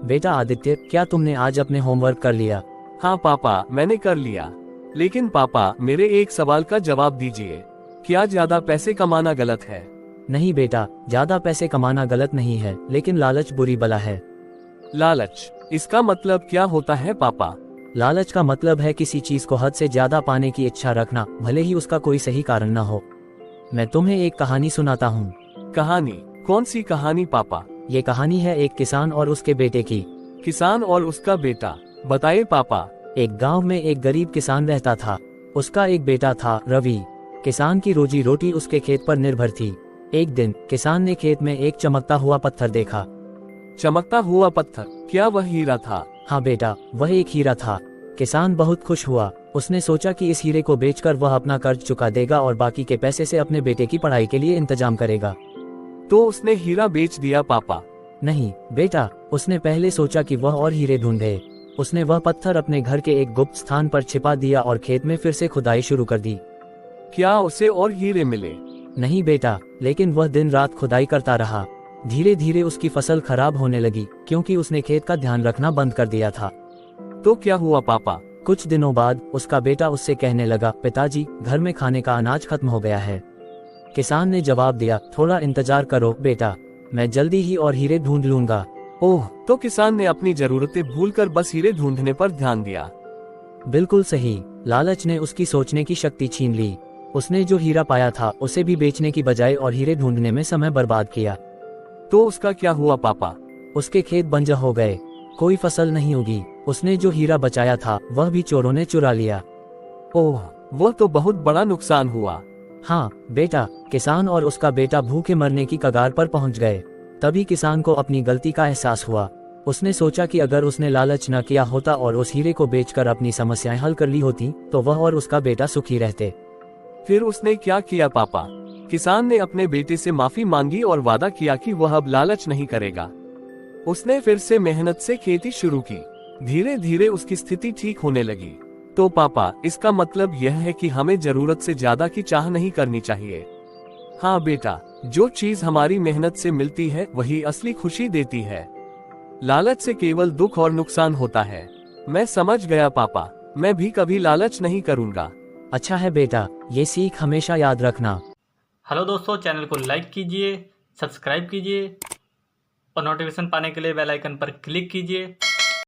बेटा आदित्य, क्या तुमने आज अपने होमवर्क कर लिया? हाँ पापा, मैंने कर लिया। लेकिन पापा, मेरे एक सवाल का जवाब दीजिए। क्या ज्यादा पैसे कमाना गलत है? नहीं बेटा, ज्यादा पैसे कमाना गलत नहीं है, लेकिन लालच बुरी बला है। लालच, इसका मतलब क्या होता है पापा? लालच का मतलब है किसी चीज को हद से ज्यादा पाने की इच्छा रखना, भले ही उसका कोई सही कारण न हो। मैं तुम्हें एक कहानी सुनाता हूँ। कहानी? कौन सी कहानी पापा? ये कहानी है एक किसान और उसके बेटे की। किसान और उसका बेटा, बताइए पापा। एक गांव में एक गरीब किसान रहता था। उसका एक बेटा था, रवि। किसान की रोजी रोटी उसके खेत पर निर्भर थी। एक दिन किसान ने खेत में एक चमकता हुआ पत्थर देखा। चमकता हुआ पत्थर? क्या वह हीरा था? हाँ बेटा, वह एक हीरा था। किसान बहुत खुश हुआ। उसने सोचा कि इस हीरे को बेचकर वह अपना कर्ज चुका देगा और बाकी के पैसे से अपने बेटे की पढ़ाई के लिए इंतजाम करेगा। तो उसने हीरा बेच दिया पापा? नहीं बेटा, उसने पहले सोचा कि वह और हीरे ढूंढे। उसने वह पत्थर अपने घर के एक गुप्त स्थान पर छिपा दिया और खेत में फिर से खुदाई शुरू कर दी। क्या उसे और हीरे मिले? नहीं बेटा, लेकिन वह दिन रात खुदाई करता रहा। धीरे धीरे उसकी फसल खराब होने लगी, क्योंकि उसने खेत का ध्यान रखना बंद कर दिया था। तो क्या हुआ पापा? कुछ दिनों बाद उसका बेटा उससे कहने लगा, पिताजी, घर में खाने का अनाज खत्म हो गया है। किसान ने जवाब दिया, थोड़ा इंतजार करो बेटा, मैं जल्दी ही और हीरे ढूंढ लूंगा। ओह, तो किसान ने अपनी जरूरतें भूलकर बस हीरे ढूंढने पर ध्यान दिया। बिल्कुल सही। लालच ने उसकी सोचने की शक्ति छीन ली। उसने जो हीरा पाया था उसे भी बेचने की बजाय और हीरे ढूंढने में समय बर्बाद किया। तो उसका क्या हुआ पापा? उसके खेत बंजर हो गए, कोई फसल नहीं उगी। उसने जो हीरा बचाया था वह भी चोरों ने चुरा लिया। ओह, वह तो बहुत बड़ा नुकसान हुआ। हाँ बेटा, किसान और उसका बेटा भूखे मरने की कगार पर पहुंच गए। तभी किसान को अपनी गलती का एहसास हुआ। उसने सोचा कि अगर उसने लालच न किया होता और उस हीरे को बेचकर अपनी समस्याएं हल कर ली होती, तो वह और उसका बेटा सुखी रहते। फिर उसने क्या किया पापा? किसान ने अपने बेटे से माफी मांगी और वादा किया कि वह अब लालच नहीं करेगा। उसने फिर से मेहनत से खेती शुरू की। धीरे धीरे उसकी स्थिति ठीक होने लगी। तो पापा, इसका मतलब यह है कि हमें जरूरत से ज्यादा की चाह नहीं करनी चाहिए। हाँ बेटा, जो चीज हमारी मेहनत से मिलती है वही असली खुशी देती है। लालच से केवल दुख और नुकसान होता है। मैं समझ गया पापा, मैं भी कभी लालच नहीं करूंगा। अच्छा है बेटा, ये सीख हमेशा याद रखना। हेलो दोस्तों, चैनल को लाइक कीजिए, सब्सक्राइब कीजिए और नोटिफिकेशन पाने के लिए बेल आइकन पर क्लिक कीजिए।